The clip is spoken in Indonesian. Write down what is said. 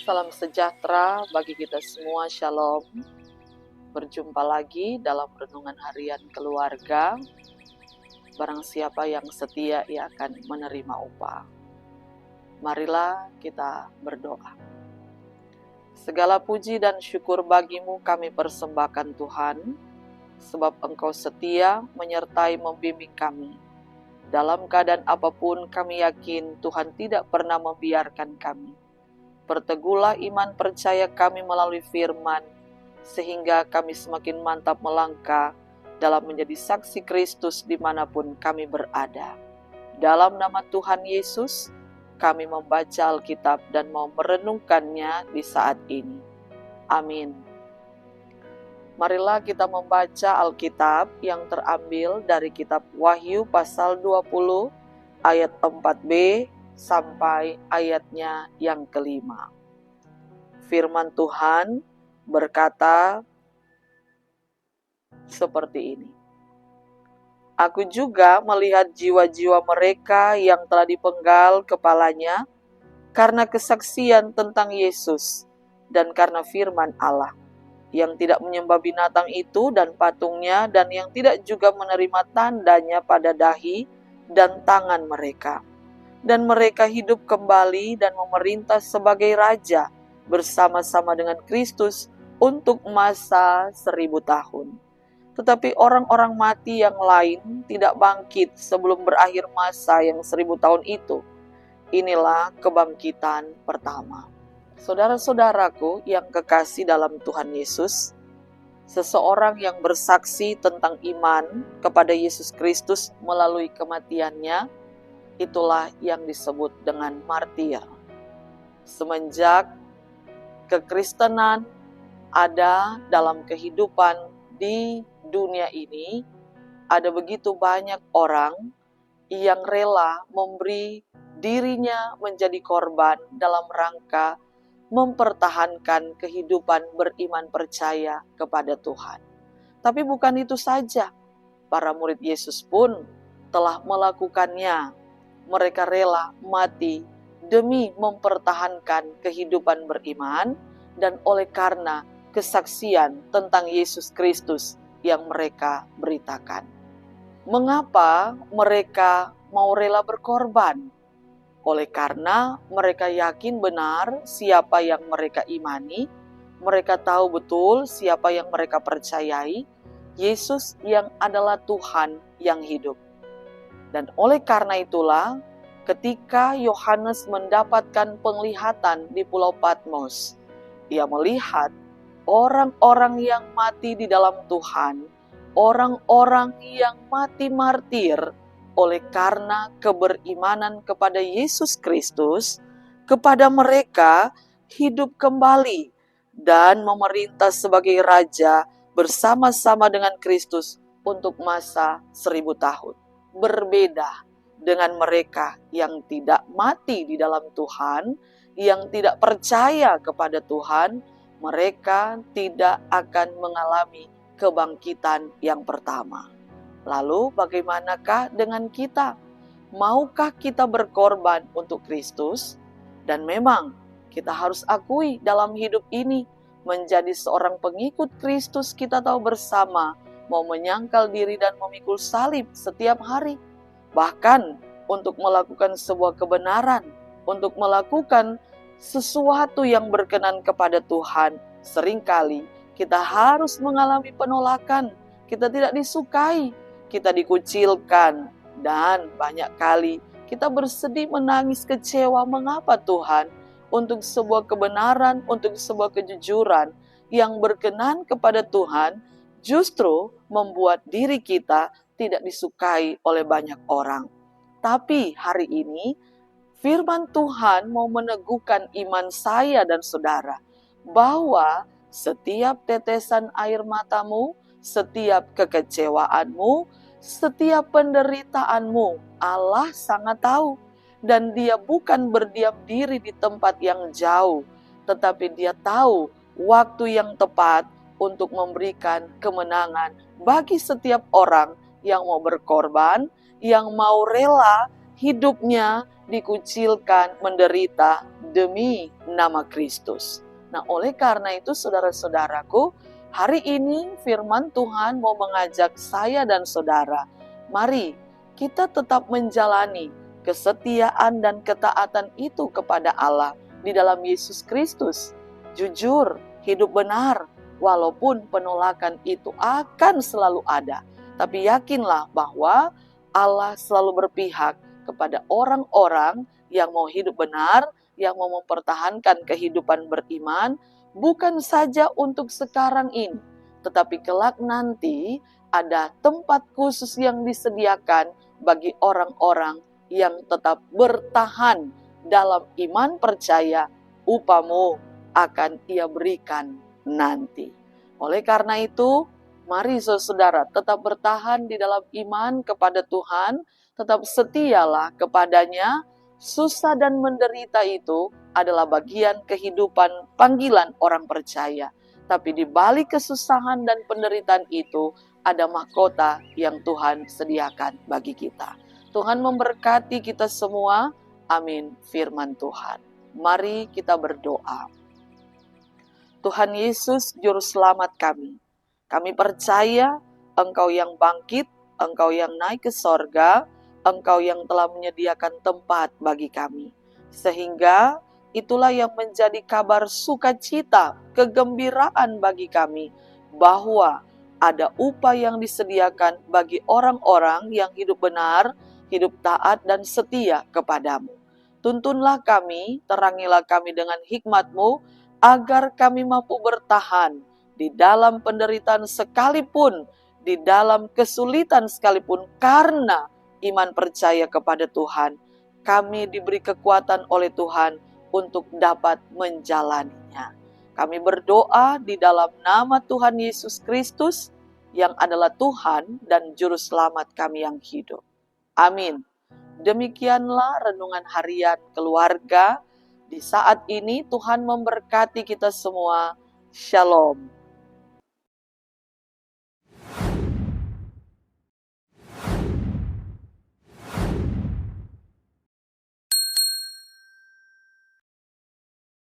Salam sejahtera bagi kita semua, Shalom. Berjumpa lagi dalam renungan harian keluarga. Barang siapa yang setia, ia akan menerima upah. Marilah kita berdoa. Segala puji dan syukur bagimu kami persembahkan Tuhan, sebab Engkau setia menyertai membimbing kami. Dalam keadaan apapun kami yakin Tuhan tidak pernah membiarkan kami. Perteguhlah iman percaya kami melalui firman, sehingga kami semakin mantap melangkah dalam menjadi saksi Kristus dimanapun kami berada. Dalam nama Tuhan Yesus, kami membaca Alkitab dan mau merenungkannya di saat ini. Amin. Marilah kita membaca Alkitab yang terambil dari kitab Wahyu pasal 20 ayat 4b sampai ayatnya yang kelima. Firman Tuhan berkata seperti ini. Aku juga melihat jiwa-jiwa mereka yang telah dipenggal kepalanya karena kesaksian tentang Yesus dan karena firman Allah, yang tidak menyembah binatang itu dan patungnya, dan yang tidak juga menerima tandanya pada dahi dan tangan mereka. Dan mereka hidup kembali dan memerintah sebagai raja bersama-sama dengan Kristus untuk masa 1000 tahun. Tetapi orang-orang mati yang lain tidak bangkit sebelum berakhir masa yang 1000 tahun itu. Inilah kebangkitan pertama. Saudara-saudaraku yang kekasih dalam Tuhan Yesus, seseorang yang bersaksi tentang iman kepada Yesus Kristus melalui kematiannya, itulah yang disebut dengan martir. Semenjak kekristenan ada dalam kehidupan di dunia ini, ada begitu banyak orang yang rela memberi dirinya menjadi korban dalam rangka mempertahankan kehidupan beriman percaya kepada Tuhan. Tapi bukan itu saja, para murid Yesus pun telah melakukannya. Mereka rela mati demi mempertahankan kehidupan beriman dan oleh karena kesaksian tentang Yesus Kristus yang mereka beritakan. Mengapa mereka mau rela berkorban? Oleh karena mereka yakin benar siapa yang mereka imani, mereka tahu betul siapa yang mereka percayai, Yesus yang adalah Tuhan yang hidup. Dan oleh karena itulah, ketika Yohanes mendapatkan penglihatan di Pulau Patmos, ia melihat orang-orang yang mati di dalam Tuhan, orang-orang yang mati martir oleh karena keberimanan kepada Yesus Kristus, kepada mereka hidup kembali dan memerintah sebagai raja bersama-sama dengan Kristus untuk masa 1000 tahun. Berbeda dengan mereka yang tidak mati di dalam Tuhan, yang tidak percaya kepada Tuhan, mereka tidak akan mengalami kebangkitan yang pertama. Lalu bagaimanakah dengan kita? Maukah kita berkorban untuk Kristus? Dan memang kita harus akui dalam hidup ini, menjadi seorang pengikut Kristus kita tahu bersama, mau menyangkal diri dan memikul salib setiap hari. Bahkan untuk melakukan sebuah kebenaran, untuk melakukan sesuatu yang berkenan kepada Tuhan, seringkali kita harus mengalami penolakan, kita tidak disukai, kita dikucilkan, dan banyak kali kita bersedih, menangis, kecewa. Mengapa Tuhan? Untuk sebuah kebenaran, untuk sebuah kejujuran yang berkenan kepada Tuhan, justru membuat diri kita tidak disukai oleh banyak orang. Tapi hari ini, firman Tuhan mau meneguhkan iman saya dan saudara, bahwa setiap tetesan air matamu, setiap kekecewaanmu, setiap penderitaanmu, Allah sangat tahu. Dan Dia bukan berdiam diri di tempat yang jauh, tetapi Dia tahu waktu yang tepat untuk memberikan kemenangan bagi setiap orang yang mau berkorban, yang mau rela hidupnya dikucilkan, menderita demi nama Kristus. Nah, oleh karena itu saudara-saudaraku, hari ini firman Tuhan mau mengajak saya dan saudara, mari kita tetap menjalani kesetiaan dan ketaatan itu kepada Allah di dalam Yesus Kristus. Jujur, hidup benar, walaupun penolakan itu akan selalu ada. Tapi yakinlah bahwa Allah selalu berpihak kepada orang-orang yang mau hidup benar, yang mau mempertahankan kehidupan beriman, bukan saja untuk sekarang ini, tetapi kelak nanti ada tempat khusus yang disediakan bagi orang-orang yang tetap bertahan dalam iman percaya, upamu akan Ia berikan nanti. Oleh karena itu, mari saudara tetap bertahan di dalam iman kepada Tuhan, tetap setialah kepadanya. Susah dan menderita itu adalah bagian kehidupan panggilan orang percaya. Tapi di balik kesusahan dan penderitaan itu, ada mahkota yang Tuhan sediakan bagi kita. Tuhan memberkati kita semua. Amin. Firman Tuhan. Mari kita berdoa. Tuhan Yesus, Juru Selamat kami. Kami percaya Engkau yang bangkit, Engkau yang naik ke sorga, Engkau yang telah menyediakan tempat bagi kami. Sehingga itulah yang menjadi kabar sukacita, kegembiraan bagi kami, bahwa ada upah yang disediakan bagi orang-orang yang hidup benar, hidup taat dan setia kepadamu. Tuntunlah kami, terangilah kami dengan hikmat-Mu, agar kami mampu bertahan di dalam penderitaan sekalipun, di dalam kesulitan sekalipun, karena iman percaya kepada Tuhan. Kami diberi kekuatan oleh Tuhan untuk dapat menjalaninya. Kami berdoa di dalam nama Tuhan Yesus Kristus, yang adalah Tuhan dan Juru Selamat kami yang hidup. Amin. Demikianlah renungan harian keluarga. Di saat ini Tuhan memberkati kita semua. Shalom.